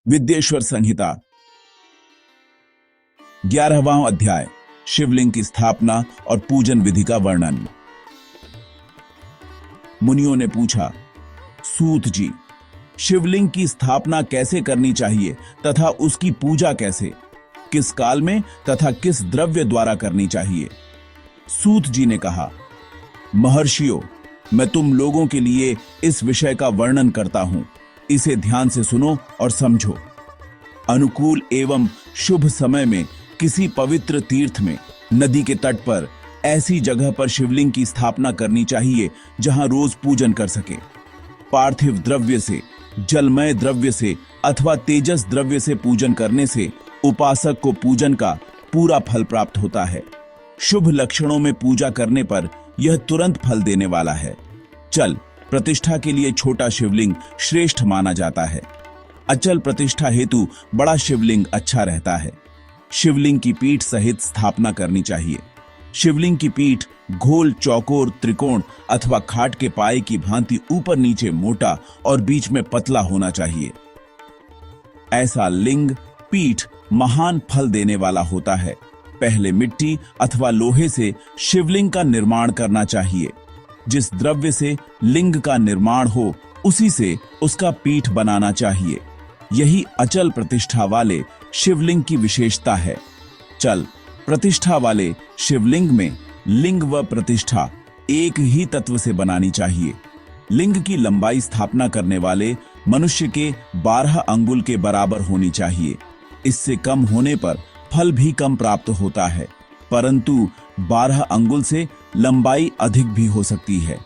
विद्येश्वर संहिता 11वां अध्याय शिवलिंग की स्थापना और पूजन विधि का वर्णन। मुनियों ने पूछा, सूत जी, शिवलिंग की स्थापना कैसे करनी चाहिए तथा उसकी पूजा कैसे, किस काल में तथा किस द्रव्य द्वारा करनी चाहिए? सूत जी ने कहा, महर्षियों, मैं तुम लोगों के लिए इस विषय का वर्णन करता हूं, इसे ध्यान से सुनो और समझो। अनुकूल एवं शुभ समय में किसी पवित्र तीर्थ में, नदी के तट पर, ऐसी जगह पर शिवलिंग की स्थापना करनी चाहिए जहां रोज पूजन कर सके। पार्थिव द्रव्य से, जलमय द्रव्य से अथवा तेजस द्रव्य से पूजन करने से उपासक को पूजन का पूरा फल प्राप्त होता है। शुभ लक्षणों में पूजा करने पर यह तुरंत फल देने वाला है। चल प्रतिष्ठा के लिए छोटा शिवलिंग श्रेष्ठ माना जाता है। अचल प्रतिष्ठा हेतु बड़ा शिवलिंग अच्छा रहता है। शिवलिंग की पीठ सहित स्थापना करनी चाहिए। शिवलिंग की पीठ गोल, चौकोर, त्रिकोण अथवा खाट के पाए की भांति ऊपर नीचे मोटा और बीच में पतला होना चाहिए। ऐसा लिंग, पीठ महान फल देने वाला होता है। पहले मिट्टी अथवा लोहे से शिवलिंग का निर्माण करना चाहिए। जिस द्रव्य से लिंग का निर्माण हो उसी से उसका पीठ बनाना चाहिए। यही अचल प्रतिष्ठा वाले शिवलिंग की विशेषता है। चल प्रतिष्ठा वाले शिवलिंग में लिंग व प्रतिष्ठा एक ही तत्व से बनानी चाहिए। लिंग की लंबाई स्थापना करने वाले मनुष्य के 12 अंगुल के बराबर होनी चाहिए। इससे कम होने पर फल भी कम प्राप्त होता है, परंतु 12 अंगुल से लंबाई अधिक भी हो सकती है।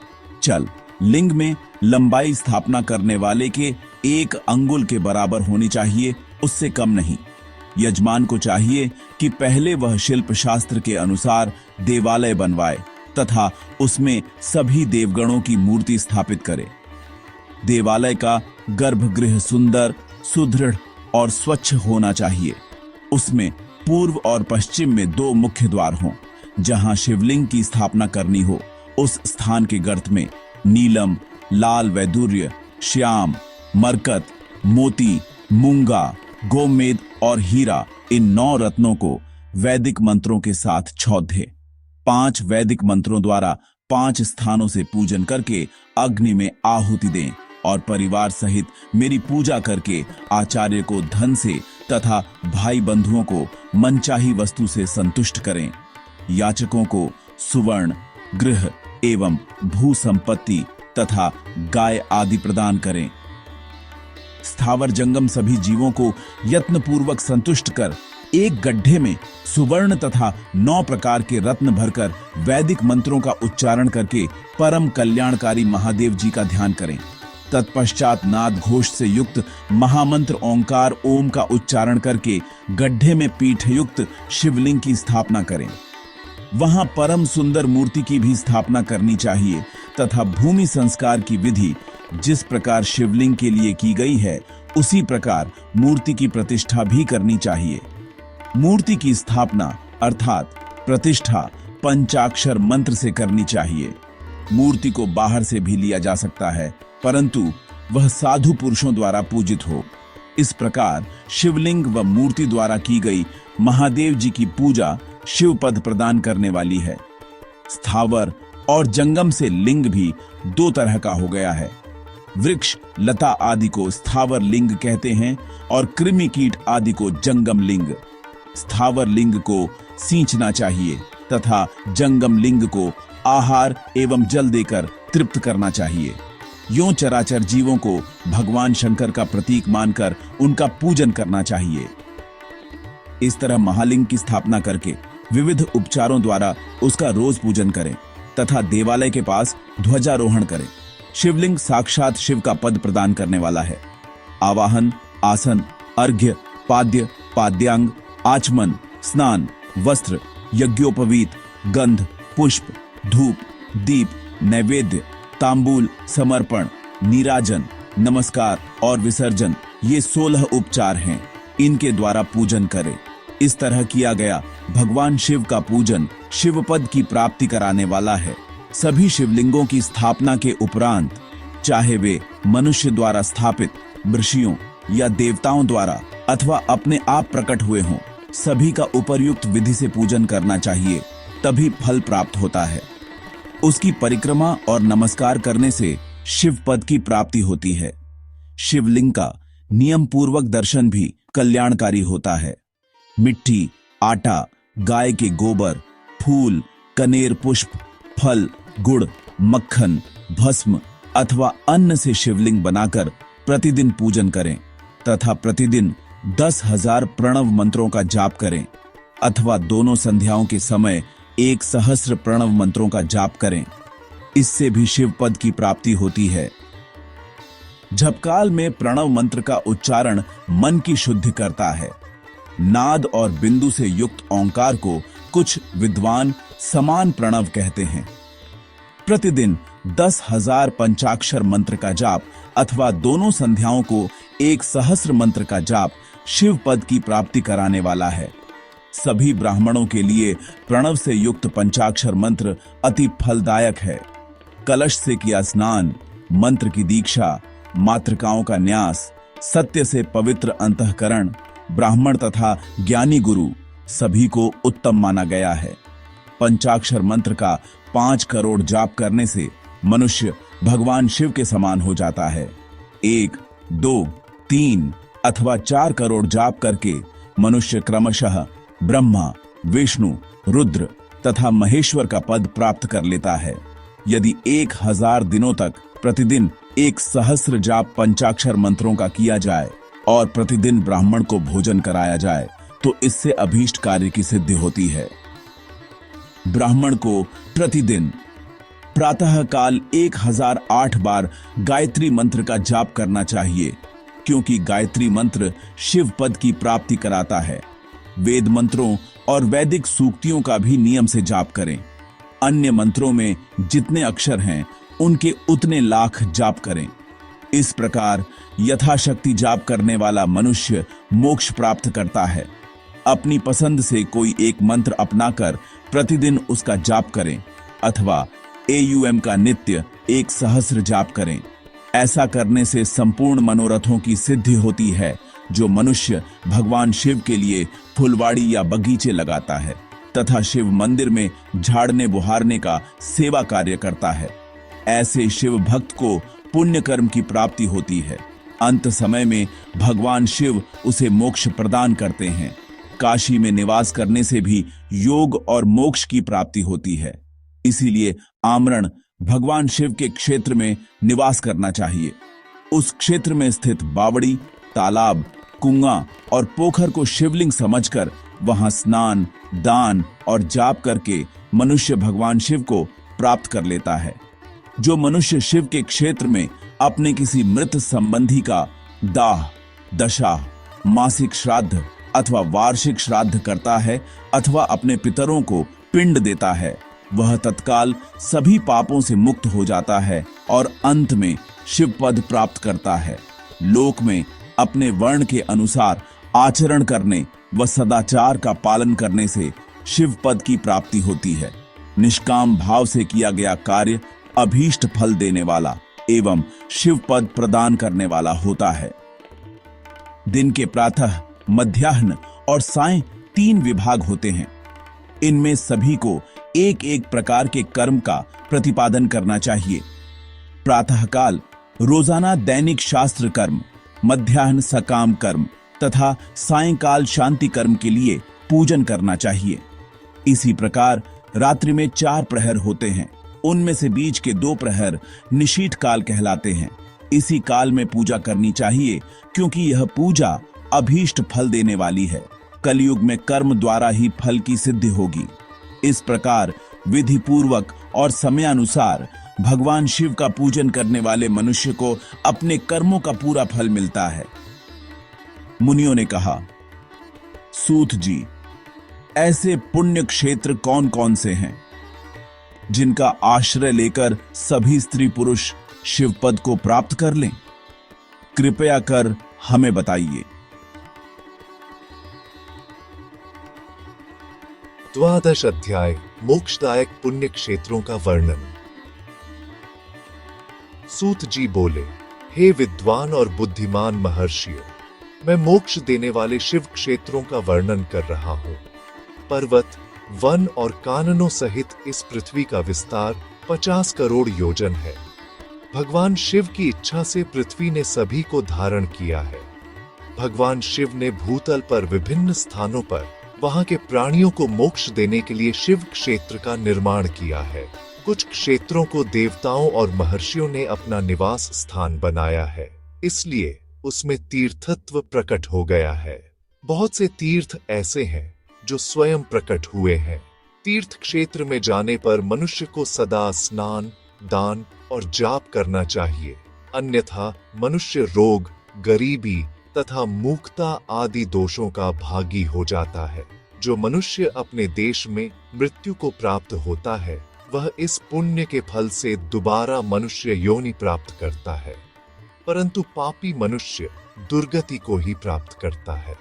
चल लिंग में लंबाई स्थापना करने वाले के 1 अंगुल के बराबर होनी चाहिए, उससे कम नहीं। यजमान को चाहिए कि पहले वह शिल्प शास्त्र के अनुसार देवालय बनवाए तथा उसमें सभी देवगणों की मूर्ति स्थापित करे। देवालय का गर्भगृह सुंदर, सुदृढ़ और स्वच्छ होना चाहिए। उसमें पूर्व और पश्चिम में 2 मुख्य द्वार हों। जहां शिवलिंग की स्थापना करनी हो उस स्थान के गर्त में नीलम, लाल वैदूर्य, श्याम, मरकत, मोती, मूंगा, गोमेद और हीरा, इन 9 रत्नों को वैदिक मंत्रों के साथ छौधे। 5 वैदिक मंत्रों द्वारा 5 स्थानों से पूजन करके अग्नि में आहुति दें और परिवार सहित मेरी पूजा करके आचार्य को धन से तथा भाई बंधुओं को मनचाही वस्तु से संतुष्ट करें। याचकों को सुवर्ण, गृह एवं भू संपत्ति तथा गाय आदि प्रदान करें। स्थावर जंगम सभी जीवों को यत्नपूर्वक संतुष्ट कर एक गड्ढे में सुवर्ण तथा 9 प्रकार के रत्न भरकर वैदिक मंत्रों का उच्चारण करके परम कल्याणकारी महादेव जी का ध्यान करें। तत्पश्चात नाद घोष से युक्त महामंत्र ओंकार ओम का उच्चारण करके गड्ढे में पीठ युक्त शिवलिंग की स्थापना करें। वहां परम सुंदर मूर्ति की भी स्थापना करनी चाहिए तथा भूमि संस्कार की विधि जिस प्रकार शिवलिंग के लिए की गई है उसी प्रकार मूर्ति की प्रतिष्ठा भी करनी चाहिए। मूर्ति की स्थापना अर्थात प्रतिष्ठा पंचाक्षर मंत्र से करनी चाहिए। मूर्ति को बाहर से भी लिया जा सकता है, परंतु वह साधु पुरुषों द्वारा पूजित हो। इस प्रकार शिवलिंग व मूर्ति द्वारा की गई महादेव जी की पूजा शिव पद प्रदान करने वाली है। स्थावर और जंगम से लिंग भी 2 तरह का हो गया है। वृक्ष, लता आदि को स्थावर लिंग कहते हैं और कृमि कीट आदि को जंगम लिंग। स्थावर लिंग को सींचना चाहिए तथा जंगम लिंग को आहार एवं जल देकर तृप्त करना चाहिए। यों चराचर जीवों को भगवान शंकर का प्रतीक मानकर उनका पूजन करना चाहिए। इस तरह महालिंग की स्थापना करके विविध उपचारों द्वारा उसका रोज पूजन करें तथा देवालय के पास ध्वजारोहण करें। शिवलिंग साक्षात शिव का पद प्रदान करने वाला है। आवाहन, आसन, अर्घ्य, पाद्य, पाद्यांग, आचमन, स्नान, वस्त्र, यज्ञोपवीत, गंध, पुष्प, धूप, दीप, नैवेद्य, तांबूल, समर्पण, नीराजन, नमस्कार और विसर्जन, ये 16 उपचार हैं। इनके द्वारा पूजन करें। इस तरह किया गया भगवान शिव का पूजन शिव पद की प्राप्ति कराने वाला है। सभी शिवलिंगों की स्थापना के उपरांत, चाहे वे मनुष्य द्वारा स्थापित, ऋषियों, या देवताओं द्वारा अथवा अपने आप प्रकट हुए हों, सभी का उपर्युक्त विधि से पूजन करना चाहिए, तभी फल प्राप्त होता है। उसकी परिक्रमा और नमस्कार करने से शिव पद की प्राप्ति होती है। शिवलिंग का नियम पूर्वक दर्शन भी कल्याणकारी होता है। मिट्टी, आटा, गाय के गोबर, फूल, कनेर पुष्प, फल, गुड़, मक्खन, भस्म अथवा अन्न से शिवलिंग बनाकर प्रतिदिन पूजन करें तथा प्रतिदिन 10,000 प्रणव मंत्रों का जाप करें अथवा दोनों संध्याओं के समय 1 सहस्र प्रणव मंत्रों का जाप करें। इससे भी शिव पद की प्राप्ति होती है। झपकाल में प्रणव मंत्र का उच्चारण मन की शुद्धि करता है। नाद और बिंदु से युक्त ओंकार को कुछ विद्वान समान प्रणव कहते हैं। प्रतिदिन 10,000 पंचाक्षर मंत्र का जाप अथवा दोनों संध्याओं को 1 सहस्र मंत्र का जाप शिव पद की प्राप्ति कराने वाला है। सभी ब्राह्मणों के लिए प्रणव से युक्त पंचाक्षर मंत्र अति फलदायक है। कलश से किया स्नान, मंत्र की दीक्षा, मातृकाओं का न्यास, सत्य से पवित्र अंतःकरण, ब्राह्मण तथा ज्ञानी गुरु सभी को उत्तम माना गया है। पंचाक्षर मंत्र का 5 करोड़ जाप करने से मनुष्य भगवान शिव के समान हो जाता है। 1, 2, 3 अथवा 4 करोड़ जाप करके मनुष्य क्रमशः ब्रह्मा, विष्णु, रुद्र तथा महेश्वर का पद प्राप्त कर लेता है। यदि 1000 दिनों तक प्रतिदिन 1 सहस्र जाप पंचाक्षर मंत्रों का किया जाए और प्रतिदिन ब्राह्मण को भोजन कराया जाए तो इससे अभीष्ट कार्य की सिद्धि होती है। ब्राह्मण को प्रतिदिन प्रातः काल 1008 बार गायत्री मंत्र का जाप करना चाहिए, क्योंकि गायत्री मंत्र शिव पद की प्राप्ति कराता है। वेद मंत्रों और वैदिक सूक्तियों का भी नियम से जाप करें। अन्य मंत्रों में जितने अक्षर हैं उनके उतने लाख जाप करें। इस प्रकार यथाशक्ति जाप करने वाला मनुष्य मोक्ष प्राप्त करता है। अपनी पसंद से कोई एक मंत्र अपनाकर प्रतिदिन उसका जाप करें अथवा AUM का नित्य 1 सहस्र जाप करें। ऐसा करने से संपूर्ण मनोरथों की सिद्धि होती है। जो मनुष्य भगवान शिव के लिए फुलवाड़ी या बगीचे लगाता है तथा शिव मंदिर में झाड़ने बुहारने का सेवा कार्य करता है, ऐसे शिव भक्त को पुण्य कर्म की प्राप्ति होती है। अंत समय में भगवान शिव उसे मोक्ष प्रदान करते हैं। काशी में निवास करने से भी योग और मोक्ष की प्राप्ति होती है। इसीलिए आमरण भगवान शिव के क्षेत्र में निवास करना चाहिए। उस क्षेत्र में स्थित बावड़ी, तालाब, कुआं और पोखर को शिवलिंग समझकर वहां स्नान, दान और जाप करके मनुष्य भगवान शिव को प्राप्त कर लेता है। जो मनुष्य शिव के क्षेत्र में अपने किसी मृत संबंधी का दाह, दशा, मासिक श्राद्ध अथवा वार्षिक श्राद्ध करता है अथवा अपने पितरों को पिंड देता है, वह तत्काल सभी पापों से मुक्त हो जाता है और अंत में शिव पद प्राप्त करता है। लोक में अपने वर्ण के अनुसार आचरण करने व सदाचार का पालन करने से शिव पद की प्राप्ति होती है। निष्काम भाव से किया गया कार्य अभीष्ट फल देने वाला एवं शिव पद प्रदान करने वाला होता है। दिन के प्रातः, मध्याह्न और सायं 3 विभाग होते हैं। इनमें सभी को एक एक प्रकार के कर्म का प्रतिपादन करना चाहिए। प्रातःकाल रोजाना दैनिक शास्त्र कर्म, मध्याह्न सकाम कर्म तथा सायंकाल शांति कर्म के लिए पूजन करना चाहिए। इसी प्रकार रात्रि में 4 प्रहर होते हैं। उनमें से बीच के 2 प्रहर निशीथ काल कहलाते हैं। इसी काल में पूजा करनी चाहिए, क्योंकि यह पूजा अभीष्ट फल देने वाली है। कलयुग में कर्म द्वारा ही फल की सिद्धि होगी। इस प्रकार विधि पूर्वक और समयानुसार भगवान शिव का पूजन करने वाले मनुष्य को अपने कर्मों का पूरा फल मिलता है। मुनियों ने कहा, सूत जी, ऐसे पुण्य क्षेत्र कौन कौन से हैं जिनका आश्रय लेकर सभी स्त्री पुरुष शिव पद को प्राप्त कर लें? कृपया कर हमें बताइए। 12 अध्याय मोक्षदायक पुण्य क्षेत्रों का वर्णन। सूत जी बोले, हे विद्वान और बुद्धिमान महर्षियों, मैं मोक्ष देने वाले शिव क्षेत्रों का वर्णन कर रहा हूँ। पर्वत, वन और काननों सहित इस पृथ्वी का विस्तार 50 करोड़ योजन है। भगवान शिव की इच्छा से पृथ्वी ने सभी को धारण किया है। भगवान शिव ने भूतल पर विभिन्न स्थानों पर वहां के प्राणियों को मोक्ष देने के लिए शिव क्षेत्र का निर्माण किया है। कुछ क्षेत्रों को देवताओं और महर्षियों ने अपना निवास स्थान बनाया है, इसलिए उसमें तीर्थत्व प्रकट हो गया है। बहुत से तीर्थ ऐसे हैं जो स्वयं प्रकट हुए हैं। तीर्थ क्षेत्र में जाने पर मनुष्य को सदा स्नान, दान और जाप करना चाहिए, अन्यथा मनुष्य रोग, गरीबी तथा मूर्खता आदि दोषों का भागी हो जाता है। जो मनुष्य अपने देश में मृत्यु को प्राप्त होता है, वह इस पुण्य के फल से दोबारा मनुष्य योनि प्राप्त करता है, परंतु पापी मनुष्य दुर्गति को ही प्राप्त करता है।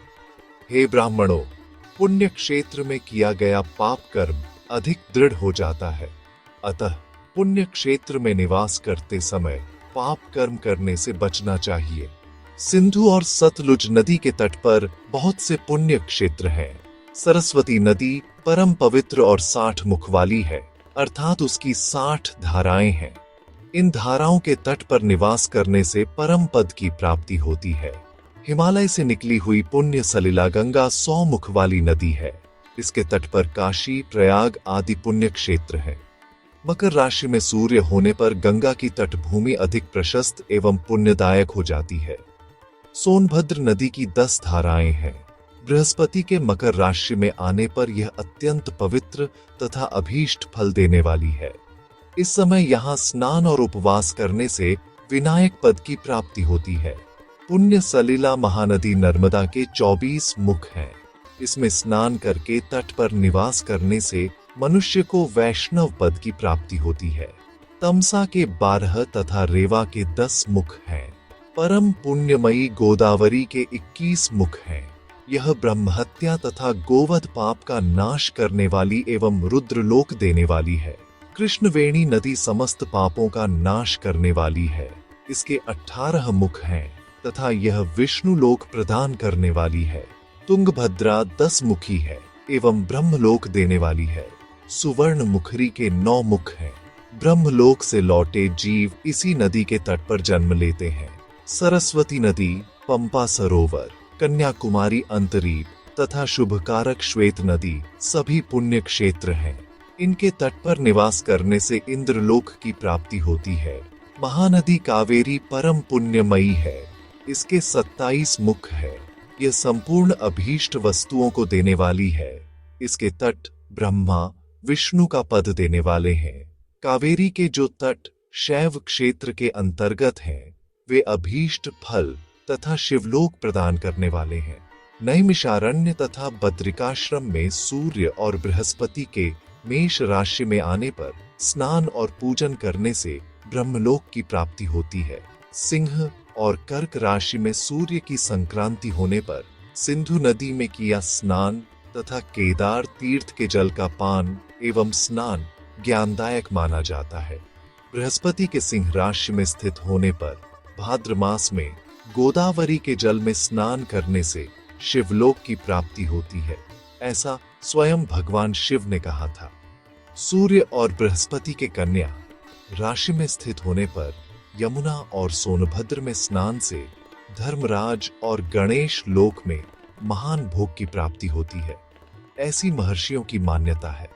हे ब्राह्मणों, पुण्य क्षेत्र में किया गया पाप कर्म अधिक दृढ़ हो जाता है, अतः पुण्य क्षेत्र में निवास करते समय पाप कर्म करने से बचना चाहिए। सिंधु और सतलुज नदी के तट पर बहुत से पुण्य क्षेत्र हैं। सरस्वती नदी परम पवित्र और 60 मुख वाली है, अर्थात उसकी 60 धाराएं हैं। इन धाराओं के तट पर निवास करने से परम पद की प्राप्ति होती है। हिमालय से निकली हुई पुण्य सलिला गंगा 100 मुख वाली नदी है। इसके तट पर काशी, प्रयाग आदि पुण्य क्षेत्र हैं। मकर राशि में सूर्य होने पर गंगा की तटभूमि अधिक प्रशस्त एवं पुण्यदायक हो जाती है। सोनभद्र नदी की 10 धाराएं हैं। बृहस्पति के मकर राशि में आने पर यह अत्यंत पवित्र तथा अभीष्ट फल देने वाली है। इस समय यहाँ स्नान और उपवास करने से विनायक पद की प्राप्ति होती है। पुण्य सलिला महानदी नर्मदा के 24 मुख हैं। इसमें स्नान करके तट पर निवास करने से मनुष्य को वैष्णव पद की प्राप्ति होती है। तमसा के 12 तथा रेवा के 10 मुख हैं। परम पुण्यमयी गोदावरी के 21 मुख हैं। यह ब्रह्महत्या तथा गोवध पाप का नाश करने वाली एवं रुद्रलोक देने वाली है। कृष्णवेणी नदी समस्त पापों का नाश करने वाली है। इसके 18 मुख हैं तथा यह विष्णु लोक प्रदान करने वाली है। तुंगभद्रा 10 मुखी है एवं ब्रह्मलोक देने वाली है। सुवर्ण मुखरी के 9 मुख हैं। ब्रह्मलोक से लौटे जीव इसी नदी के तट पर जन्म लेते हैं। सरस्वती नदी, पंपा सरोवर, कन्याकुमारी अंतरीप तथा शुभकारक श्वेत नदी सभी पुण्य क्षेत्र हैं। इनके तट पर निवास करने से इंद्रलोक की प्राप्ति होती है। महानदी कावेरी परम पुण्यमयी है। इसके 27 मुख है। यह संपूर्ण अभीष्ट वस्तुओं को देने वाली है। इसके तट ब्रह्मा, विष्णु का पद देने वाले हैं। कावेरी के जो तट शैव क्षेत्र के अंतर्गत हैं, वे अभीष्ट फल तथा शिवलोक प्रदान करने वाले हैं। नैमिषारण्य तथा बद्रिकाश्रम में सूर्य और बृहस्पति के मेष राशि में आने पर स्नान और पूजन करने से ब्रह्मलोक की प्राप्ति होती है। सिंह और कर्क राशि में सूर्य की संक्रांति होने पर सिंधु नदी में किया स्नान तथा केदार तीर्थ के जल का पान एवं स्नान ज्ञानदायक माना जाता है। बृहस्पति के सिंह राशि में स्थित होने पर भाद्र मास में गोदावरी के जल में स्नान करने से शिवलोक की प्राप्ति होती है, ऐसा स्वयं भगवान शिव ने कहा था। सूर्य और बृहस्पति के कन्या राशि में स्थित होने पर यमुना और सोनभद्र में स्नान से धर्मराज और गणेश लोक में महान भोग की प्राप्ति होती है, ऐसी महर्षियों की मान्यता है।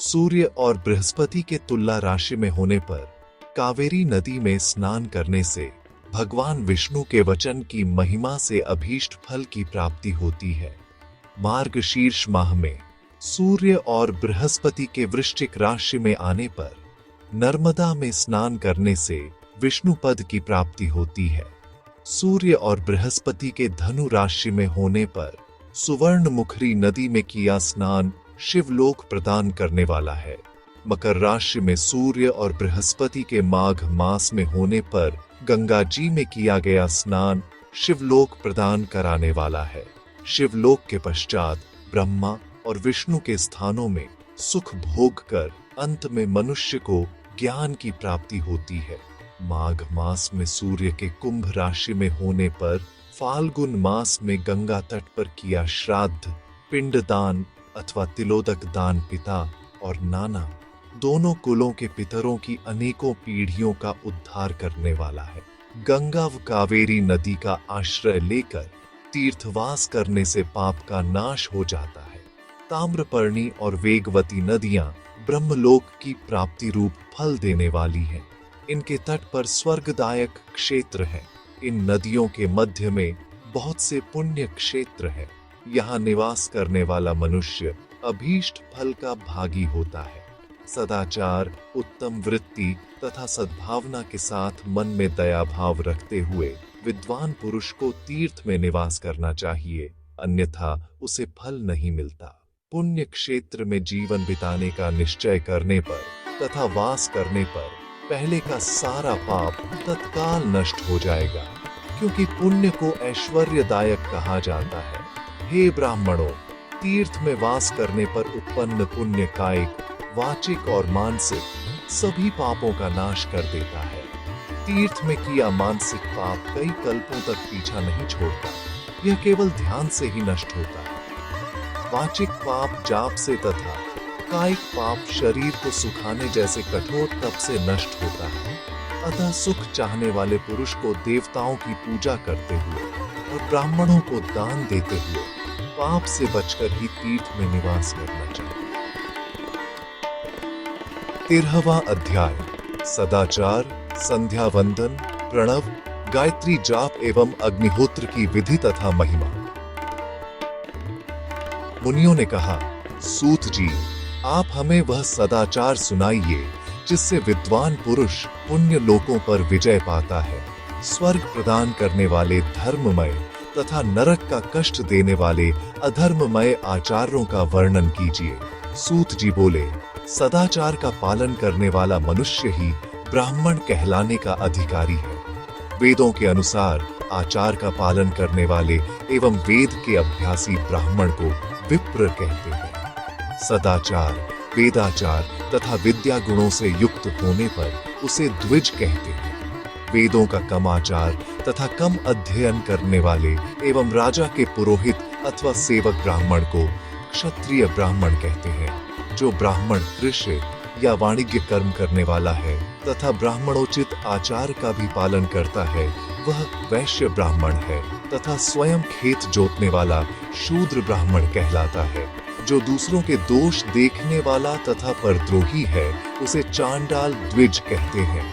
सूर्य और बृहस्पति के तुला राशि में होने पर कावेरी नदी में स्नान करने से भगवान विष्णु के वचन की महिमा से अभीष्ट फल की प्राप्ति होती है। मार्गशीर्ष माह में सूर्य और बृहस्पति के वृश्चिक राशि में आने पर नर्मदा में स्नान करने से विष्णु पद की प्राप्ति होती है। सूर्य और बृहस्पति के धनु राशि में होने पर सुवर्ण मुखरी नदी में किया स्नान शिवलोक प्रदान करने वाला है। मकर राशि में सूर्य और बृहस्पति के माघ मास में होने पर गंगा जी में किया गया स्नान शिवलोक प्रदान कराने वाला है। शिवलोक के पश्चात ब्रह्मा और विष्णु के स्थानों में सुख भोग कर अंत में मनुष्य को ज्ञान की प्राप्ति होती है। माघ मास में सूर्य के कुंभ राशि में होने पर फाल्गुन मास में गंगा तट पर किया श्राद्ध, पिंडदान अथवा तिलोदक दान पिता और नाना दोनों कुलों के पितरों की अनेकों पीढ़ियों का उद्धार करने वाला है। गंगा व कावेरी नदी का आश्रय लेकर तीर्थवास करने से पाप का नाश हो जाता है। ताम्रपर्णी और वेगवती नदियां ब्रह्मलोक की प्राप्ति रूप फल देने वाली हैं। इनके तट पर स्वर्गदायक क्षेत्र है। इन नदियों के मध्य में बहुत से पुण्य क्षेत्र है। यहाँ निवास करने वाला मनुष्य अभीष्ट फल का भागी होता है। सदाचार, उत्तम वृत्ति तथा सद्भावना के साथ मन में दया भाव रखते हुए विद्वान पुरुष को तीर्थ में निवास करना चाहिए, अन्यथा उसे फल नहीं मिलता। पुण्य क्षेत्र में जीवन बिताने का निश्चय करने पर तथा वास करने पर पहले का सारा पाप तत्काल नष्ट हो जाएगा, क्योंकि पुण्य को ऐश्वर्यदायक कहा जाता है। हे ब्राह्मणों, तीर्थ में वास करने पर उत्पन्न पुण्य कायिक, वाचिक और मानसिक सभी पापों का नाश कर देता है। तीर्थ में किया मानसिक पाप कई कल्पों तक पीछा नहीं छोड़ता, यह केवल ध्यान से ही नष्ट होता है। वाचिक पाप जाप से तथा कायिक पाप शरीर को सुखाने जैसे कठोर तप से नष्ट होता है। अतः सुख चाहने वाले पुरुष को देवताओं की पूजा करते हुए और ब्राह्मणों को दान देते हुए पाप से बचकर ही तीर्थ में निवास करना चाहिए। 13वां अध्याय सदाचार, संध्या वंदन, प्रणव, गायत्री जाप एवं अग्निहोत्र की विधि तथा महिमा। मुनियों ने कहा, सूत जी, आप हमें वह सदाचार सुनाइए जिससे विद्वान पुरुष पुण्य लोकों पर विजय पाता है। स्वर्ग प्रदान करने वाले धर्ममय तथा नरक का कष्ट देने वाले अधर्ममय आचारों का वर्णन कीजिए। सूत जी बोले, सदाचार का पालन करने वाला मनुष्य ही ब्राह्मण कहलाने का अधिकारी है। वेदों के अनुसार आचार का पालन करने वाले एवं वेद के अभ्यासी ब्राह्मण को विप्र कहते हैं। सदाचार, वेदाचार तथा विद्या गुणों से युक्त होने पर उसे द्विज कहते हैं। वेदों का कम आचार तथा कम अध्ययन करने वाले एवं राजा के पुरोहित अथवा सेवक ब्राह्मण को क्षत्रिय ब्राह्मण कहते हैं। जो ब्राह्मण कृषि या वाणिज्य कर्म करने वाला है तथा ब्राह्मणोचित आचार का भी पालन करता है, वह वैश्य ब्राह्मण है तथा स्वयं खेत जोतने वाला शूद्र ब्राह्मण कहलाता है। जो दूसरों के दोष देखने वाला तथा परद्रोही है, उसे चांडाल द्विज कहते हैं।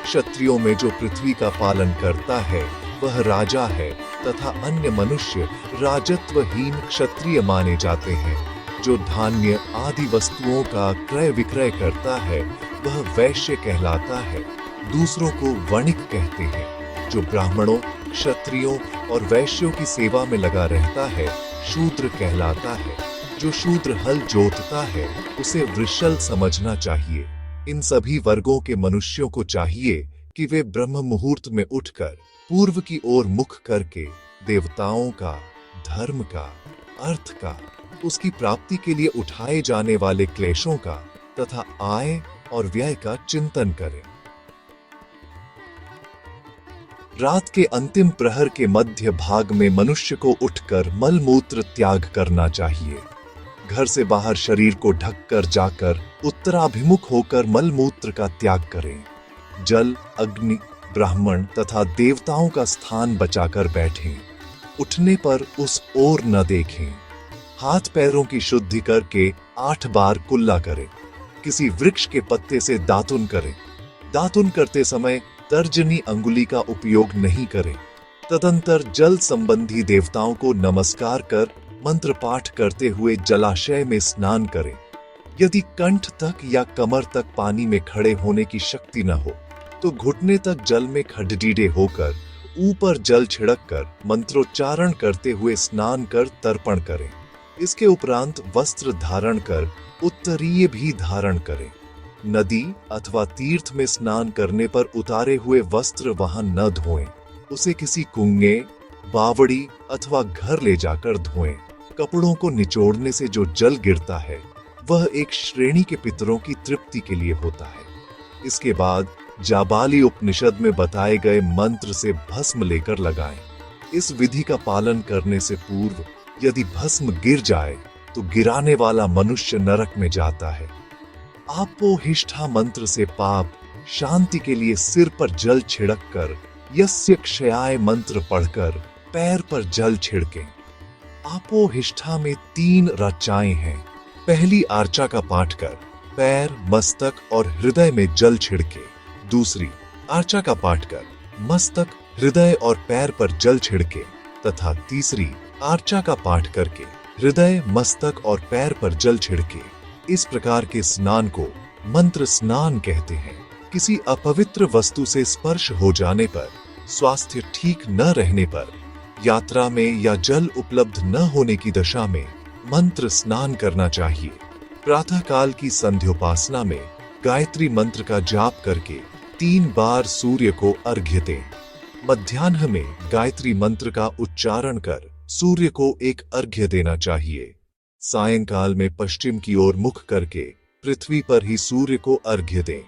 क्षत्रियों में जो पृथ्वी का पालन करता है, वह राजा है तथा अन्य मनुष्य राजत्वहीन क्षत्रिय माने जाते हैं। जो धान्य आदि वस्तुओं का क्रय विक्रय करता है, वह वैश्य कहलाता है। दूसरों को वणिक कहते हैं। जो ब्राह्मणों, क्षत्रियों और वैश्यों की सेवा में लगा रहता है, शूद्र कहलाता है। जो शूद्र हल जोतता है, उसे वृषल समझना चाहिए। इन सभी वर्गों के मनुष्यों को चाहिए कि वे ब्रह्म मुहूर्त में उठकर पूर्व की ओर मुख करके देवताओं का, धर्म का, अर्थ का, उसकी प्राप्ति के लिए उठाए जाने वाले क्लेशों का तथा आय और व्यय का चिंतन करें। रात के अंतिम प्रहर के मध्य भाग में मनुष्य को उठकर मलमूत्र त्याग करना चाहिए। घर से बाहर शरीर को ढककर जाकर उत्तराभिमुख होकर मलमूत्र का त्याग करें। जल, अग्नि, ब्राह्मण तथा देवताओं का स्थान बचाकर बैठें। उठने पर उस ओर न देखें। हाथ पैरों की शुद्धि करके 8 बार कुल्ला करें। किसी वृक्ष के पत्ते से दातुन करें। दातुन करते समय तर्जनी अंगुली का उपयोग नहीं करें। तदंतर जल संबंधी देवताओं को नमस्कार कर मंत्र पाठ करते हुए जलाशय में स्नान करें। यदि कंठ तक या कमर तक पानी में खड़े होने की शक्ति न हो, तो घुटने तक जल में खडडीडे होकर ऊपर जल छिड़क कर मंत्रोच्चारण करते हुए स्नान कर तर्पण करें। इसके उपरांत वस्त्र धारण कर उत्तरीय भी धारण करें। नदी अथवा तीर्थ में स्नान करने पर उतारे हुए वस्त्र वहां न धोएं। उसे किसी कुंगे, बावड़ी अथवा घर ले जाकर धोएं। कपड़ों को निचोड़ने से जो जल गिरता है, वह एक श्रेणी के पितरों की तृप्ति के लिए होता है। इसके बाद जाबाली उपनिषद में बताए गए मंत्र से भस्म लेकर लगाएं। इस विधि का पालन करने से पूर्व यदि भस्म गिर जाए तो गिराने वाला मनुष्य नरक में जाता है। आपोहिष्ठा मंत्र से पाप शांति के लिए सिर पर जल छिड़क कर यस्य क्षयाय मंत्र पढ़कर पैर पर जल छिड़कें। आपोहिष्ठा में 3 रचाएं हैं। पहली आर्चा का पाठ कर पैर, मस्तक और हृदय में जल छिड़के। दूसरी आर्चा का पाठ कर मस्तक, हृदय और पैर पर जल छिड़के तथा तीसरी आर्चा का पाठ करके हृदय, मस्तक और पैर पर जल छिड़के। इस प्रकार के स्नान को मंत्र स्नान कहते हैं। किसी अपवित्र वस्तु से स्पर्श हो जाने पर, स्वास्थ्य ठीक न रहने पर, यात्रा में या जल उपलब्ध न होने की दशा में मंत्र स्नान करना चाहिए। प्रातः काल की संध्योपासना में गायत्री मंत्र का जाप करके 3 बार सूर्य को अर्घ्य दें। मध्याह्न में गायत्री मंत्र का उच्चारण कर सूर्य को एक अर्घ्य देना चाहिए। सायंकाल में पश्चिम की ओर मुख करके पृथ्वी पर ही सूर्य को अर्घ्य दें।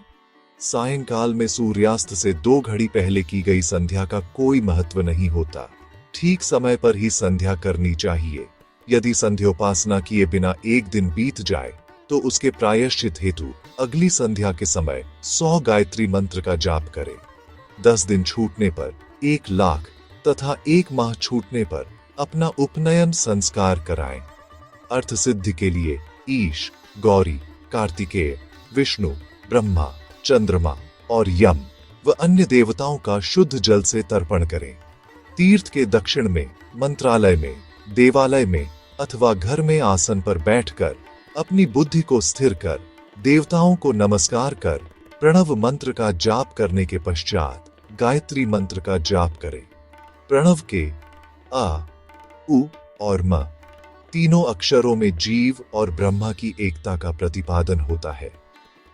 सायंकाल में सूर्यास्त से 2 घड़ी पहले की गई संध्या का कोई महत्व नहीं होता। ठीक समय पर ही संध्या करनी चाहिए। यदि संध्योपासना किए बिना 1 दिन बीत जाए तो उसके प्रायश्चित हेतु अगली संध्या के समय 100 गायत्री मंत्र का जाप करें। 10 दिन छूटने पर 1 लाख तथा 1 माह छूटने पर अपना उपनयन संस्कार कराएं। अर्थ सिद्धि के लिए ईश, गौरी, कार्तिकेय, विष्णु, ब्रह्मा, चंद्रमा और यम व अन्य देवताओं का शुद्ध जल से तर्पण करें। तीर्थ के दक्षिण में, मंत्रालय में, देवालय में अथवा घर में आसन पर बैठकर अपनी बुद्धि को स्थिर कर देवताओं को नमस्कार कर प्रणव मंत्र का जाप करने के पश्चात गायत्री मंत्र का जाप करें। प्रणव के आ, उ और म तीनों अक्षरों में जीव और ब्रह्मा की एकता का प्रतिपादन होता है।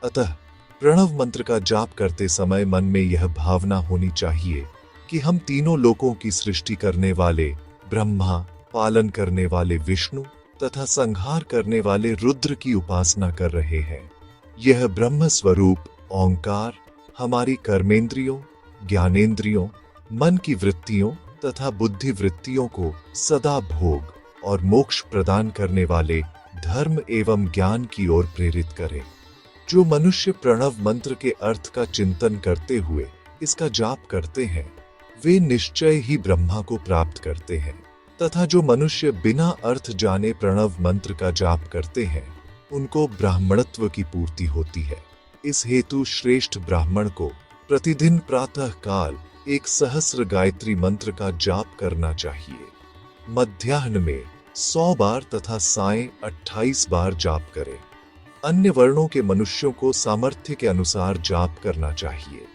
अतः प्रणव मंत्र का जाप करते समय मन में यह भावना होनी चाहिए कि हम तीनों लोकों की सृष्टि करने वाले ब्रह्मा, पालन करने वाले विष्णु तथा संहार करने वाले रुद्र की उपासना कर रहे हैं। यह ब्रह्म स्वरूप ओंकार हमारी कर्मेंद्रियों, ज्ञानेंद्रियों, मन की वृत्तियों तथा बुद्धि वृत्तियों को सदा भोग और मोक्ष प्रदान करने वाले धर्म एवं ज्ञान की ओर प्रेरित करे। जो मनुष्य प्रणव मंत्र के अर्थ का चिंतन करते हुए इसका जाप करते हैं वे निश्चय ही ब्रह्मा को प्राप्त करते हैं, तथा जो मनुष्य बिना अर्थ जाने प्रणव मंत्र का जाप करते हैं उनको ब्राह्मणत्व की पूर्ति होती है। इस हेतु श्रेष्ठ ब्राह्मण को प्रतिदिन प्रातः काल 1 सहस्र गायत्री मंत्र का जाप करना चाहिए। मध्याह्न में 100 बार तथा सायं 28 बार जाप करें। अन्य वर्णों के मनुष्यों को सामर्थ्य के अनुसार जाप करना चाहिए।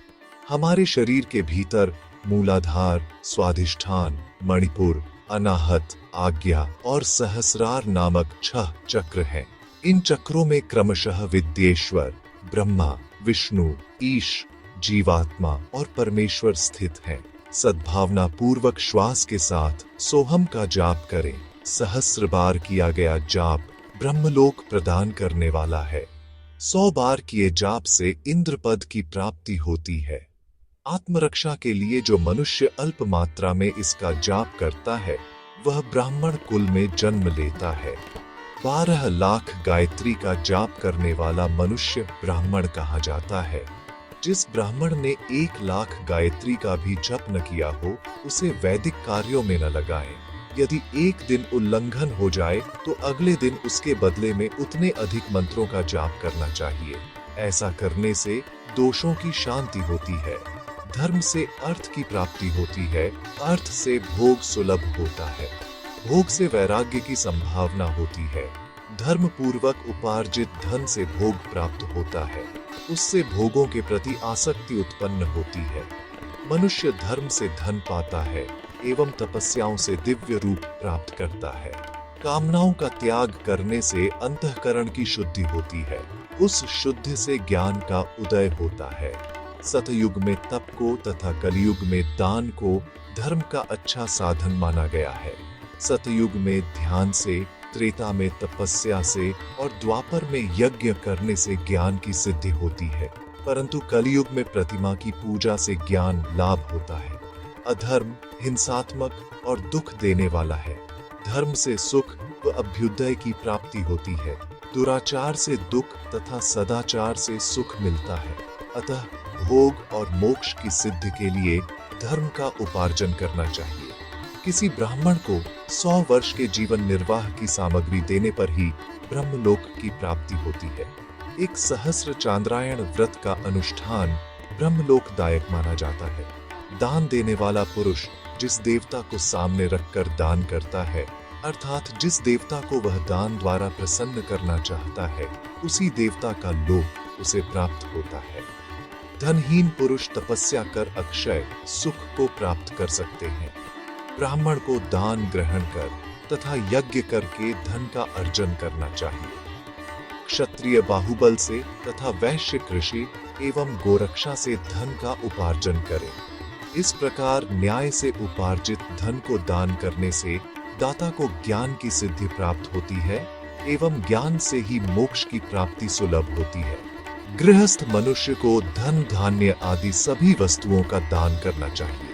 हमारे शरीर के भीतर मूलाधार, स्वाधिष्ठान, मणिपुर, अनाहत, आज्ञा और सहस्रार नामक 6 चक्र हैं। इन चक्रों में क्रमशः विद्येश्वर, ब्रह्मा, विष्णु, ईश, जीवात्मा और परमेश्वर स्थित हैं। सद्भावना पूर्वक श्वास के साथ सोहम का जाप करें। सहस्र बार किया गया जाप ब्रह्मलोक प्रदान करने वाला है। 100 बार किए जाप से इंद्र पद की प्राप्ति होती है। आत्मरक्षा के लिए जो मनुष्य अल्प मात्रा में इसका जाप करता है वह ब्राह्मण कुल में जन्म लेता है। 12 लाख गायत्री का जाप करने वाला मनुष्य ब्राह्मण कहा जाता है। जिस ब्राह्मण ने 1 लाख गायत्री का भी जप न किया हो उसे वैदिक कार्यों में न लगाएं। यदि एक दिन उल्लंघन हो जाए तो अगले दिन उसके बदले में उतने अधिक मंत्रों का जाप करना चाहिए। ऐसा करने से दोषों की शांति होती है, धर्म से अर्थ की प्राप्ति होती है, अर्थ से भोग सुलभ होता है, भोग से वैराग्य की संभावना होती है, धर्म पूर्वक उपार्जित धन से भोग प्राप्त होता है, उससे भोगों के प्रति आसक्ति उत्पन्न होती है। मनुष्य धर्म से धन पाता है एवं तपस्याओं से दिव्य रूप प्राप्त करता है। कामनाओं का त्याग करने से अंतःकरण की शुद्धि होती है, उस शुद्धि से ज्ञान का उदय होता है। सतयुग में तप को तथा कलयुग में दान को धर्म का अच्छा साधन माना गया है। सतयुग में ध्यान से, त्रेता में तपस्या से और द्वापर में यज्ञ करने से ज्ञान की सिद्धि होती है, परंतु कलयुग में प्रतिमा की पूजा से ज्ञान लाभ होता है। अधर्म हिंसात्मक और दुख देने वाला है। धर्म से सुख व अभ्युदय की प्राप्ति होती है। दुराचार से दुख तथा सदाचार से सुख मिलता है। अतः भोग और मोक्ष की सिद्धि के लिए धर्म का उपार्जन करना चाहिए। किसी ब्राह्मण को 100 वर्ष के जीवन निर्वाह की सामग्री देने पर ही ब्रह्मलोक की प्राप्ति होती है। एक सहस्र चांद्रायण व्रत का अनुष्ठान ब्रह्मलोकदायक माना जाता है। दान देने वाला पुरुष जिस देवता को सामने रखकर दान करता है, अर्थात जिस देवता को वह दान द्वारा प्रसन्न करना चाहता है, उसी देवता का लोक उसे प्राप्त होता है। धनहीन पुरुष तपस्या कर अक्षय सुख को प्राप्त कर सकते हैं। ब्राह्मण को दान ग्रहण कर तथा यज्ञ करके धन का अर्जन करना चाहिए। क्षत्रिय बाहुबल से तथा वैश्य कृषि एवं गोरक्षा से धन का उपार्जन करें। इस प्रकार न्याय से उपार्जित धन को दान करने से दाता को ज्ञान की सिद्धि प्राप्त होती है एवं ज्ञान से ही मोक्ष की प्राप्ति सुलभ होती है। गृहस्थ मनुष्य को धन धान्य आदि सभी वस्तुओं का दान करना चाहिए।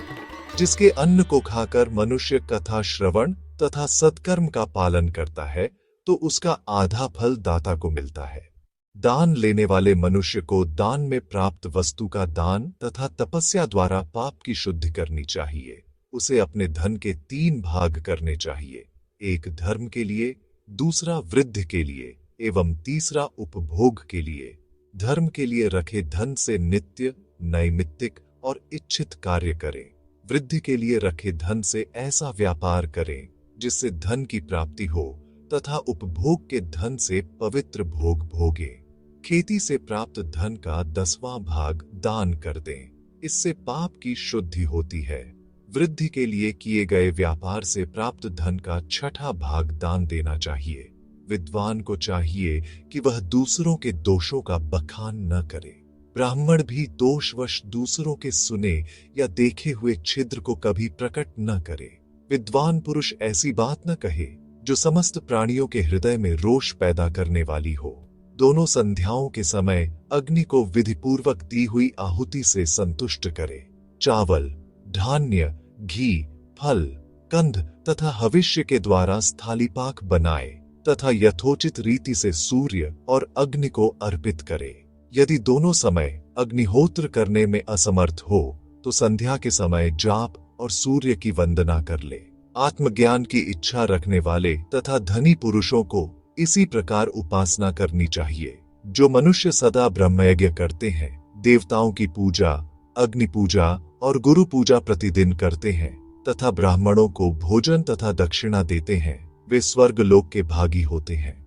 जिसके अन्न को खाकर मनुष्य कथा श्रवण तथा सत्कर्म का पालन करता है, तो उसका आधा फल दाता को मिलता है। दान लेने वाले मनुष्य को दान में प्राप्त वस्तु का दान तथा तपस्या द्वारा पाप की शुद्धि करनी चाहिए। उसे अपने धन के 3 भाग करने चाहिए, एक धर्म के लिए, दूसरा वृद्धि के लिए एवं तीसरा उपभोग के लिए। धर्म के लिए रखे धन से नित्य, नैमित्तिक और इच्छित कार्य करें। वृद्धि के लिए रखे धन से ऐसा व्यापार करें जिससे धन की प्राप्ति हो तथा उपभोग के धन से पवित्र भोग भोगे। खेती से प्राप्त धन का 10वां भाग दान कर दें, इससे पाप की शुद्धि होती है। वृद्धि के लिए किए गए व्यापार से प्राप्त धन का 6ठा भाग दान देना चाहिए। विद्वान को चाहिए कि वह दूसरों के दोषों का बखान न करे। ब्राह्मण भी दोषवश दूसरों के सुने या देखे हुए छिद्र को कभी प्रकट न करे। विद्वान पुरुष ऐसी बात न कहे जो समस्त प्राणियों के हृदय में रोष पैदा करने वाली हो। दोनों संध्याओं के समय अग्नि को विधिपूर्वक दी हुई आहुति से संतुष्ट करे। चावल, धान्य, घी, फल, कंद तथा हविष्य के द्वारा स्थालीपाक बनाए तथा यथोचित रीति से सूर्य और अग्नि को अर्पित करे। यदि दोनों समय अग्निहोत्र करने में असमर्थ हो तो संध्या के समय जाप और सूर्य की वंदना कर ले। आत्मज्ञान की इच्छा रखने वाले तथा धनी पुरुषों को इसी प्रकार उपासना करनी चाहिए। जो मनुष्य सदा ब्रह्मयज्ञ करते हैं, देवताओं की पूजा, अग्नि पूजा और गुरु पूजा प्रतिदिन करते हैं तथा ब्राह्मणों को भोजन तथा दक्षिणा देते हैं, वे स्वर्ग लोक के भागी होते हैं।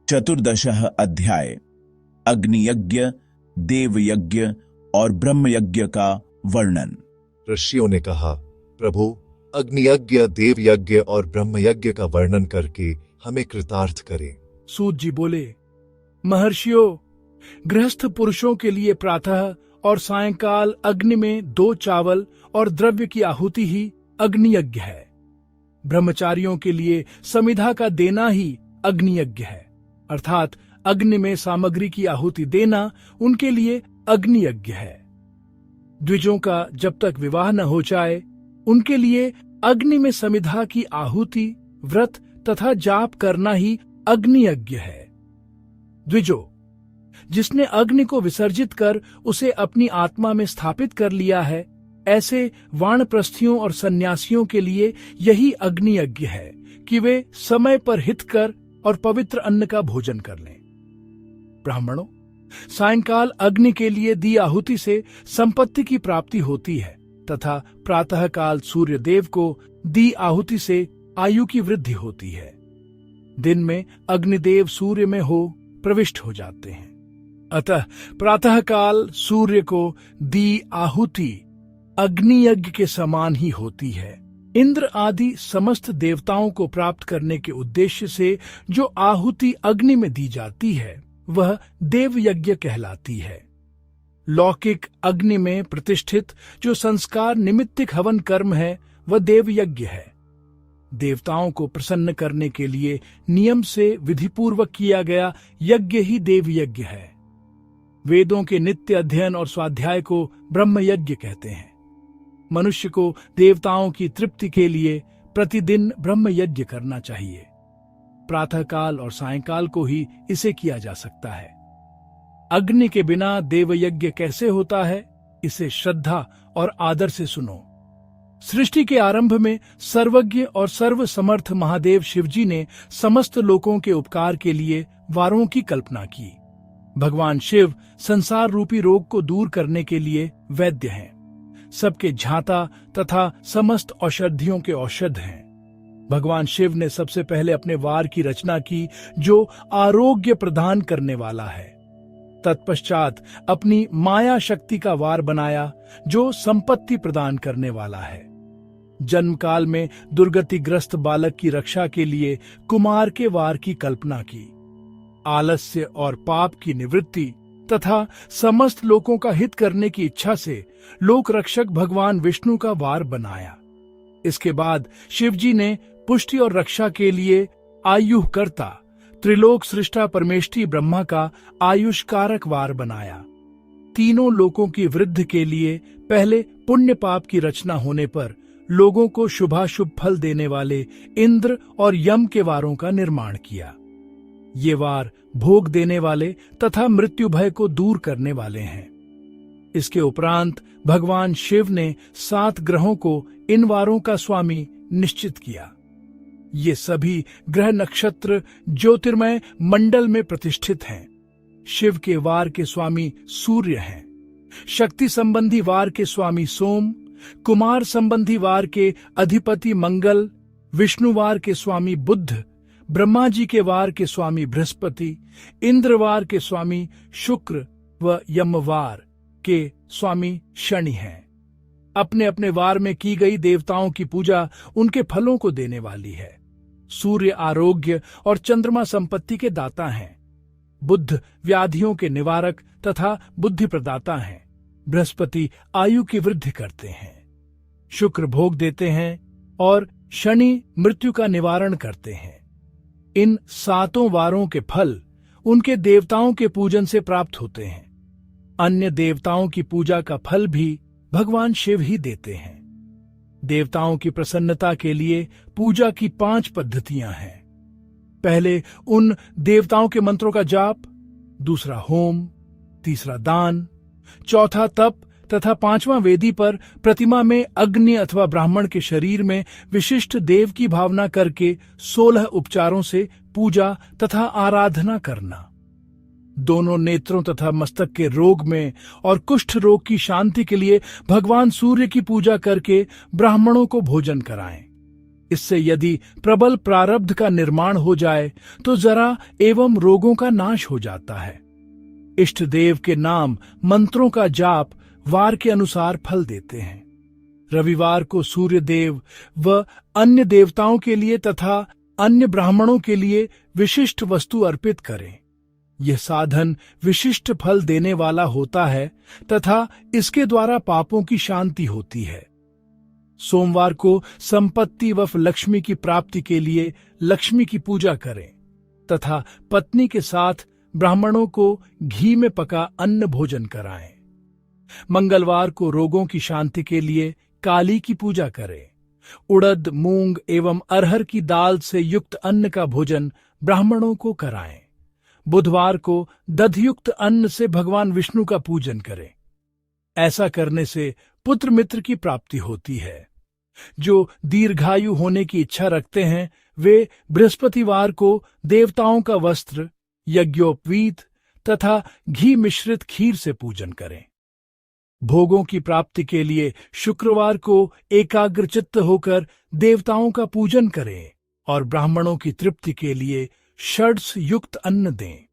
14 अध्याय अग्नियज्ञ, देवयज्ञ और ब्रह्मयज्ञ का वर्णन। ऋषियों ने कहा, प्रभु, अग्नियज्ञ, देवयज्ञ और ब्रह्मयज्ञ का वर्णन करके हमें कृतार्थ करें। सूत जी बोले, महर्षियों, गृहस्थ पुरुषों के लिए प्रातः और सायंकाल अग्नि में 2 चावल और द्रव्य की आहुति ही अग्नियज्ञ है। ब्रह्मचारियों के लिए समिधा का देना ही अग्नियज्ञ है, अर्थात अग्नि में सामग्री की आहुति देना उनके लिए अग्नियज्ञ है। द्विजों का जब तक विवाह न हो जाए, उनके लिए अग्नि में समिधा की आहुति, व्रत तथा जाप करना ही अग्नियज्ञ है। द्विजो, जिसने अग्नि को विसर्जित कर उसे अपनी आत्मा में स्थापित कर लिया है, ऐसे वानप्रस्थियों और सन्यासियों के लिए यही अग्नियज्ञ है कि वे समय पर हित कर और पवित्र अन्न का भोजन कर लें। ब्राह्मणों, सायंकाल अग्नि के लिए दी आहुति से संपत्ति की प्राप्ति होती है तथा प्रातःकाल सूर्य देव को दी आहुति से आयु की वृद्धि होती है। दिन में अग्निदेव सूर्य में हो प्रविष्ट हो जाते हैं, अतः प्रातःकाल सूर्य को दी आहुति अग्नियज्ञ के समान ही होती है। इंद्र आदि समस्त देवताओं को प्राप्त करने के उद्देश्य से जो आहुति अग्नि में दी जाती है वह देवयज्ञ कहलाती है। लौकिक अग्नि में प्रतिष्ठित जो संस्कार निमित्तिक हवन कर्म है वह देवयज्ञ है। देवताओं को प्रसन्न करने के लिए नियम से विधिपूर्वक किया गया यज्ञ ही देवयज्ञ है। वेदों के नित्य अध्ययन और स्वाध्याय को ब्रह्म यज्ञ कहते हैं। मनुष्य को देवताओं की तृप्ति के लिए प्रतिदिन ब्रह्म यज्ञ करना चाहिए। प्रातःकाल और सायंकाल को ही इसे किया जा सकता है। अग्नि के बिना देवयज्ञ कैसे होता है, इसे श्रद्धा और आदर से सुनो। सृष्टि के आरंभ में सर्वज्ञ और सर्वसमर्थ महादेव शिवजी ने समस्त लोगों के उपकार के लिए वारों की कल्पना की। भगवान शिव संसार रूपी रोग को दूर करने के लिए वैद्य हैं, सबके झांता तथा समस्त औषधियों के औषध हैं। भगवान शिव ने सबसे पहले अपने वार की रचना की जो आरोग्य प्रदान करने वाला है। तत्पश्चात अपनी माया शक्ति का वार बनाया जो संपत्ति प्रदान करने वाला है। जन्म काल में दुर्गतिग्रस्त बालक की रक्षा के लिए कुमार के वार की कल्पना की। आलस्य और पाप की निवृत्ति तथा समस्त लोगों का हित करने की इच्छा से लोक रक्षक भगवान विष्णु का वार बनाया। इसके बाद शिवजी ने पुष्टि और रक्षा के लिए आयुःकर्ता त्रिलोक सृष्टा परमेष्ठी ब्रह्मा का आयुष्कारक वार बनाया। तीनों लोकों की वृद्धि के लिए पहले पुण्य पाप की रचना होने पर लोगों को शुभाशुभ फल देने वाले इंद्र और यम के वारों का निर्माण किया। ये वार भोग देने वाले तथा मृत्यु भय को दूर करने वाले हैं। इसके उपरांत भगवान शिव ने 7 ग्रहों को इन वारों का स्वामी निश्चित किया। ये सभी ग्रह नक्षत्र ज्योतिर्मय मंडल में प्रतिष्ठित हैं। शिव के वार के स्वामी सूर्य हैं, शक्ति संबंधी वार के स्वामी सोम, कुमार संबंधी वार के अधिपति मंगल, विष्णुवार के स्वामी बुध, ब्रह्मा जी के वार के स्वामी बृहस्पति, इंद्रवार के स्वामी शुक्र व यमवार के स्वामी शनि हैं। अपने अपने वार में की गई देवताओं की पूजा उनके फलों को देने वाली है। सूर्य आरोग्य और चंद्रमा संपत्ति के दाता हैं। बुध व्याधियों के निवारक तथा बुद्धि प्रदाता हैं। बृहस्पति आयु की वृद्धि करते हैं। शुक्र भोग देते हैं और शनि मृत्यु का निवारण करते हैं। इन 7 वारों के फल उनके देवताओं के पूजन से प्राप्त होते हैं। अन्य देवताओं की पूजा का फल भी भगवान शिव ही देते हैं। देवताओं की प्रसन्नता के लिए पूजा की 5 पद्धतियां हैं। पहले उन देवताओं के मंत्रों का जाप, दूसरा होम, तीसरा दान, चौथा तप तथा 5वां वेदी पर प्रतिमा में अग्नि अथवा ब्राह्मण के शरीर में विशिष्ट देव की भावना करके 16 उपचारों से पूजा तथा आराधना करना। दोनों नेत्रों तथा मस्तक के रोग में और कुष्ठ रोग की शांति के लिए भगवान सूर्य की पूजा करके ब्राह्मणों को भोजन कराएं। इससे यदि प्रबल प्रारब्ध का निर्माण हो जाए तो जरा एवं रोगों का नाश हो जाता है। इष्ट देव के नाम मंत्रों का जाप वार के अनुसार फल देते हैं। रविवार को सूर्य देव व अन्य देवताओं के लिए तथा अन्य ब्राह्मणों के लिए विशिष्ट वस्तु अर्पित करें। यह साधन विशिष्ट फल देने वाला होता है तथा इसके द्वारा पापों की शांति होती है। सोमवार को संपत्ति व लक्ष्मी की प्राप्ति के लिए लक्ष्मी की पूजा करें तथा पत्नी के साथ ब्राह्मणों को घी में पका अन्न भोजन कराएं। मंगलवार को रोगों की शांति के लिए काली की पूजा करें। उड़द, मूंग एवं अरहर की दाल से युक्त अन्न का भोजन ब्राह्मणों को कराएं। बुधवार को दधयुक्त अन्न से भगवान विष्णु का पूजन करें। ऐसा करने से पुत्र मित्र की प्राप्ति होती है। जो दीर्घायु होने की इच्छा रखते हैं वे बृहस्पतिवार को देवताओं का वस्त्र, यज्ञोपवीत तथा घी मिश्रित खीर से पूजन करें। भोगों की प्राप्ति के लिए शुक्रवार को एकाग्रचित्त होकर देवताओं का पूजन करें और ब्राह्मणों की तृप्ति के लिए षड्स युक्त अन्न दें।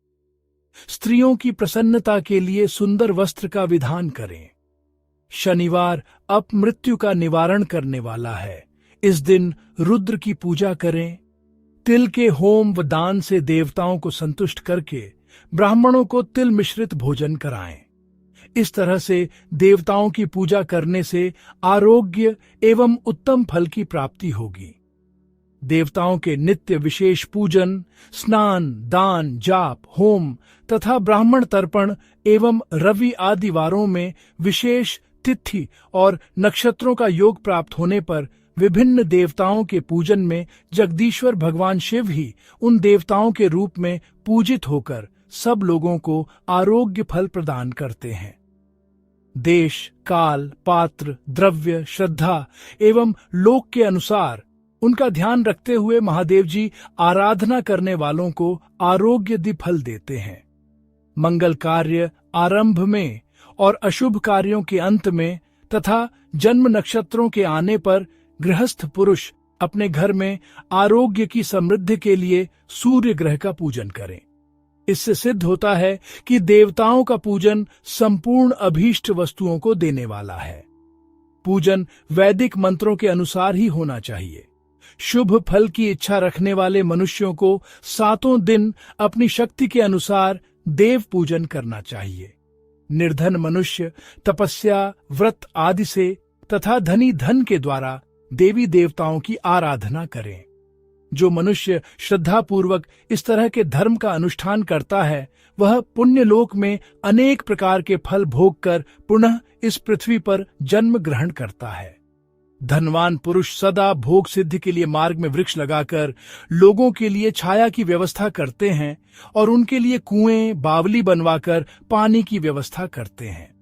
स्त्रियों की प्रसन्नता के लिए सुंदर वस्त्र का विधान करें। शनिवार अपमृत्यु का निवारण करने वाला है। इस दिन रुद्र की पूजा करें। तिल के होम व दान से देवताओं को संतुष्ट करके ब्राह्मणों को तिल मिश्रित भोजन कराएं। इस तरह से देवताओं की पूजा करने से आरोग्य एवं उत्तम फल की प्राप्ति होगी। देवताओं के नित्य विशेष पूजन, स्नान, दान, जाप, होम तथा ब्राह्मण तर्पण एवं रवि आदि वारों में विशेष तिथि और नक्षत्रों का योग प्राप्त होने पर विभिन्न देवताओं के पूजन में जगदीश्वर भगवान शिव ही उन देवताओं के रूप में पूजित होकर सब लोगों को आरोग्य फल प्रदान करते हैं। देश, काल, पात्र, द्रव्य, श्रद्धा एवं लोक के अनुसार उनका ध्यान रखते हुए महादेव जी आराधना करने वालों को आरोग्यदी फल देते हैं। मंगल कार्य आरंभ में और अशुभ कार्यों के अंत में तथा जन्म नक्षत्रों के आने पर गृहस्थ पुरुष अपने घर में आरोग्य की समृद्धि के लिए सूर्य ग्रह का पूजन करें। इससे सिद्ध होता है कि देवताओं का पूजन संपूर्ण अभीष्ट वस्तुओं को देने वाला है। पूजन वैदिक मंत्रों के अनुसार ही होना चाहिए। शुभ फल की इच्छा रखने वाले मनुष्यों को 7 दिन अपनी शक्ति के अनुसार देव पूजन करना चाहिए। निर्धन मनुष्य तपस्या, व्रत आदि से तथा धनी धन के द्वारा देवी देवताओं की आराधना करें। जो मनुष्य श्रद्धापूर्वक इस तरह के धर्म का अनुष्ठान करता है वह पुण्य लोक में अनेक प्रकार के फल भोग कर पुनः इस पृथ्वी पर जन्म ग्रहण करता है। धनवान पुरुष सदा भोग सिद्धि के लिए मार्ग में वृक्ष लगाकर लोगों के लिए छाया की व्यवस्था करते हैं और उनके लिए कुएं, बावली बनवाकर पानी की व्यवस्था करते हैं।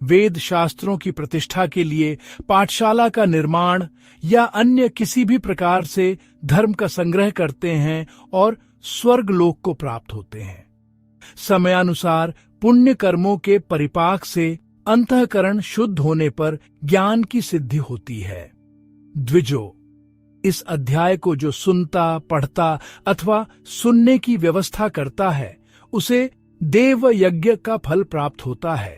वेद शास्त्रों की प्रतिष्ठा के लिए पाठशाला का निर्माण या अन्य किसी भी प्रकार से धर्म का संग्रह करते हैं और स्वर्ग लोक को प्राप्त होते हैं। समयानुसार पुण्य कर्मों के परिपाक से अंतःकरण शुद्ध होने पर ज्ञान की सिद्धि होती है। द्विजो, इस अध्याय को जो सुनता, पढ़ता अथवा सुनने की व्यवस्था करता है उसे देव यज्ञ का फल प्राप्त होता है।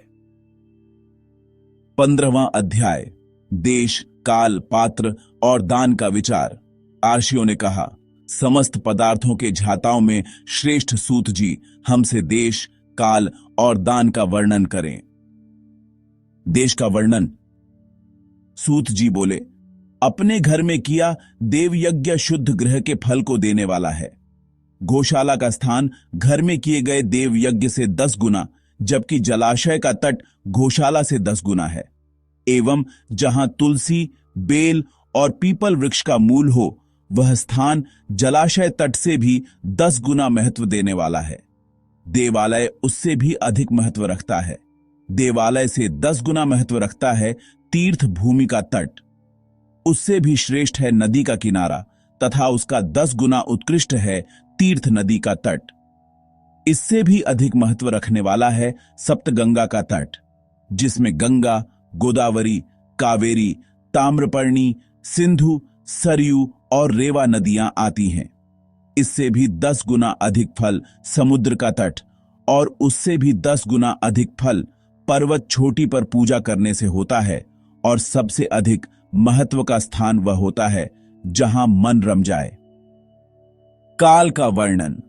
15वां अध्याय देश, काल, पात्र और दान का विचार। आर्षियों ने कहा, समस्त पदार्थों के झाताओं में श्रेष्ठ सूत जी हमसे देश, काल और दान का वर्णन करें। देश का वर्णन। सूत जी बोले, अपने घर में किया देव यज्ञ शुद्ध ग्रह के फल को देने वाला है। गौशाला का स्थान घर में किए गए देव यज्ञ से 10 गुना, जबकि जलाशय का तट गौशाला से 10 गुना है। एवं जहां तुलसी, बेल और पीपल वृक्ष का मूल हो वह स्थान जलाशय तट से भी 10 गुना महत्व देने वाला है। देवालय उससे भी अधिक महत्व रखता है। देवालय से 10 गुना महत्व रखता है तीर्थ भूमि का तट। उससे भी श्रेष्ठ है नदी का किनारा तथा उसका 10 गुना उत्कृष्ट है तीर्थ नदी का तट। इससे भी अधिक महत्व रखने वाला है सप्तगंगा का तट, जिसमें गंगा, गोदावरी, कावेरी, ताम्रपर्णी, सिंधु, सरयू और रेवा नदियां आती हैं। इससे भी 10 गुना अधिक फल समुद्र का तट और उससे भी 10 गुना अधिक फल पर्वत चोटी पर पूजा करने से होता है। और सबसे अधिक महत्व का स्थान वह होता है जहां मन रम जाए। काल का वर्णन।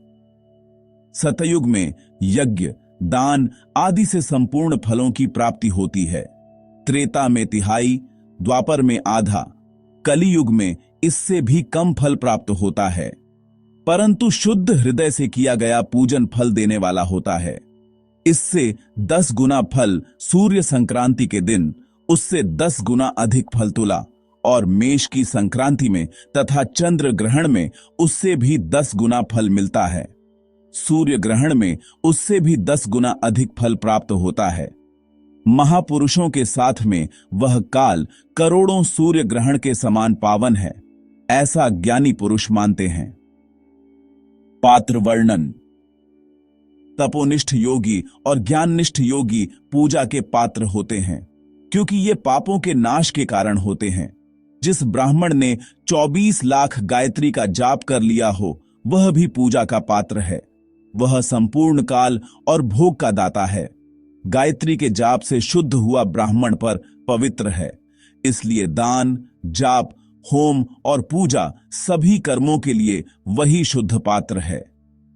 सतयुग में यज्ञ, दान आदि से संपूर्ण फलों की प्राप्ति होती है। त्रेता में तिहाई, द्वापर में आधा, कलियुग में इससे भी कम फल प्राप्त होता है, परंतु शुद्ध हृदय से किया गया पूजन फल देने वाला होता है। इससे 10 गुना फल सूर्य संक्रांति के दिन, उससे 10 गुना अधिक फल तुला और मेष की संक्रांति में तथा चंद्र ग्रहण में उससे भी 10 गुना फल मिलता है। सूर्य ग्रहण में उससे भी 10 गुना अधिक फल प्राप्त होता है। महापुरुषों के साथ में वह काल करोड़ों सूर्य ग्रहण के समान पावन है, ऐसा ज्ञानी पुरुष मानते हैं। पात्र वर्णन। तपोनिष्ठ योगी और ज्ञाननिष्ठ योगी पूजा के पात्र होते हैं, क्योंकि ये पापों के नाश के कारण होते हैं। जिस ब्राह्मण ने 24 लाख गायत्री का जाप कर लिया हो वह भी पूजा का पात्र है। वह संपूर्ण काल और भोग का दाता है। गायत्री के जाप से शुद्ध हुआ ब्राह्मण पर पवित्र है। इसलिए दान, जाप, होम और पूजा सभी कर्मों के लिए वही शुद्ध पात्र है।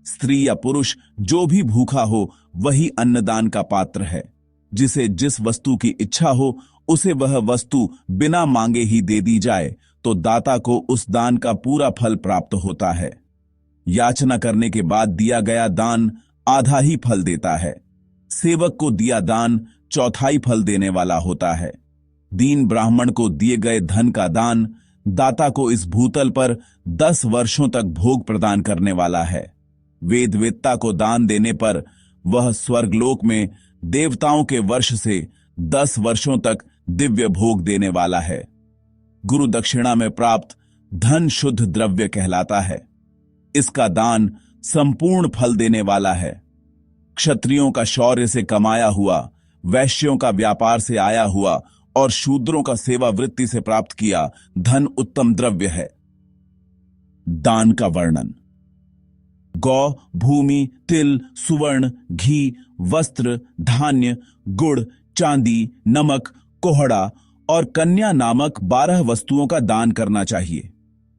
स्त्री या पुरुष जो भी भूखा हो वही अन्नदान का पात्र है। जिसे जिस वस्तु की इच्छा हो उसे वह वस्तु बिना मांगे ही दे दी जाए तो दाता को उस दान का पूरा फल प्राप्त होता है। याचना करने के बाद दिया गया दान आधा ही फल देता है। सेवक को दिया दान चौथाई फल देने वाला होता है। दीन ब्राह्मण को दिए गए धन का दान दाता को इस भूतल पर 10 वर्षों तक भोग प्रदान करने वाला है। वेदवेत्ता को दान देने पर वह स्वर्गलोक में देवताओं के वर्ष से 10 वर्षों तक दिव्य भोग देने वाला है। गुरु दक्षिणा में प्राप्त धन शुद्ध द्रव्य कहलाता है। इसका दान संपूर्ण फल देने वाला है। क्षत्रियों का शौर्य से कमाया हुआ, वैश्यों का व्यापार से आया हुआ और शूद्रों का सेवा वृत्ति से प्राप्त किया धन उत्तम द्रव्य है। दान का वर्णन। गौ, भूमि, तिल, सुवर्ण, घी, वस्त्र, धान्य, गुड़, चांदी, नमक, कोहड़ा और कन्या नामक 12 वस्तुओं का दान करना चाहिए।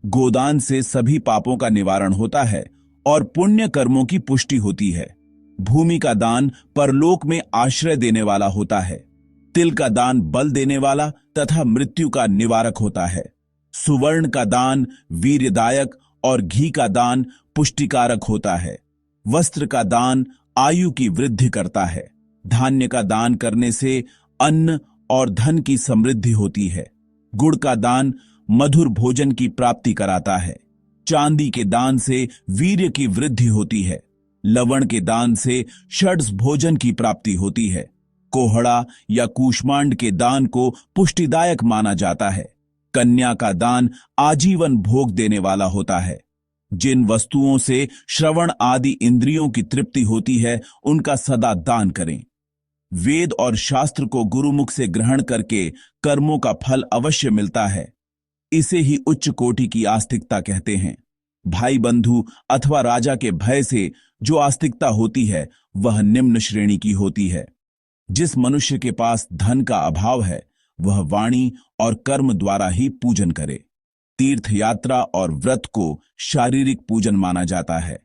गोदान से सभी पापों का निवारण होता है और पुण्य कर्मों की पुष्टि होती है। भूमि का दान परलोक में आश्रय देने वाला होता है। तिल का दान बल देने वाला तथा मृत्यु का निवारक होता है। सुवर्ण का दान वीर्यदायक और घी का दान पुष्टिकारक होता है। वस्त्र का दान आयु की वृद्धि करता है। धान्य का दान करने से अन्न और धन की समृद्धि होती है। गुड़ का दान मधुर भोजन की प्राप्ति कराता है। चांदी के दान से वीर्य की वृद्धि होती है। लवण के दान से षड्ज भोजन की प्राप्ति होती है। कोहड़ा या कूष्मांड के दान को पुष्टिदायक माना जाता है। कन्या का दान आजीवन भोग देने वाला होता है। जिन वस्तुओं से श्रवण आदि इंद्रियों की तृप्ति होती है उनका सदा दान करें। वेद और शास्त्र को गुरुमुख से ग्रहण करके कर्मों का फल अवश्य मिलता है। इसे ही उच्च कोटि की आस्तिकता कहते हैं। भाई बंधु अथवा राजा के भय से जो आस्तिकता होती है वह निम्न श्रेणी की होती है। जिस मनुष्य के पास धन का अभाव है वह वाणी और कर्म द्वारा ही पूजन करे। तीर्थ यात्रा और व्रत को शारीरिक पूजन माना जाता है।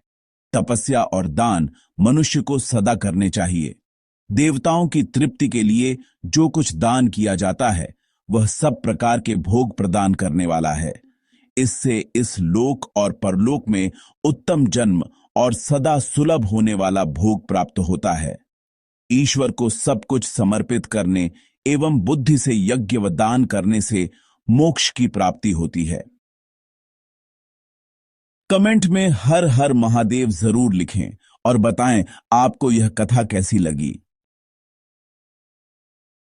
तपस्या और दान मनुष्य को सदा करने चाहिए। देवताओं की तृप्ति के लिए जो कुछ दान किया जाता है वह सब प्रकार के भोग प्रदान करने वाला है। इससे इस लोक और परलोक में उत्तम जन्म और सदा सुलभ होने वाला भोग प्राप्त होता है। ईश्वर को सब कुछ समर्पित करने एवं बुद्धि से यज्ञ व दान करने से मोक्ष की प्राप्ति होती है। कमेंट में हर हर महादेव जरूर लिखें और बताएं आपको यह कथा कैसी लगी।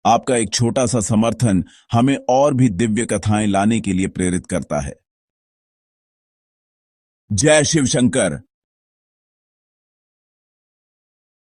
आपका एक छोटा सा समर्थन हमें और भी दिव्य कथाएं लाने के लिए प्रेरित करता है। जय शिव शंकर।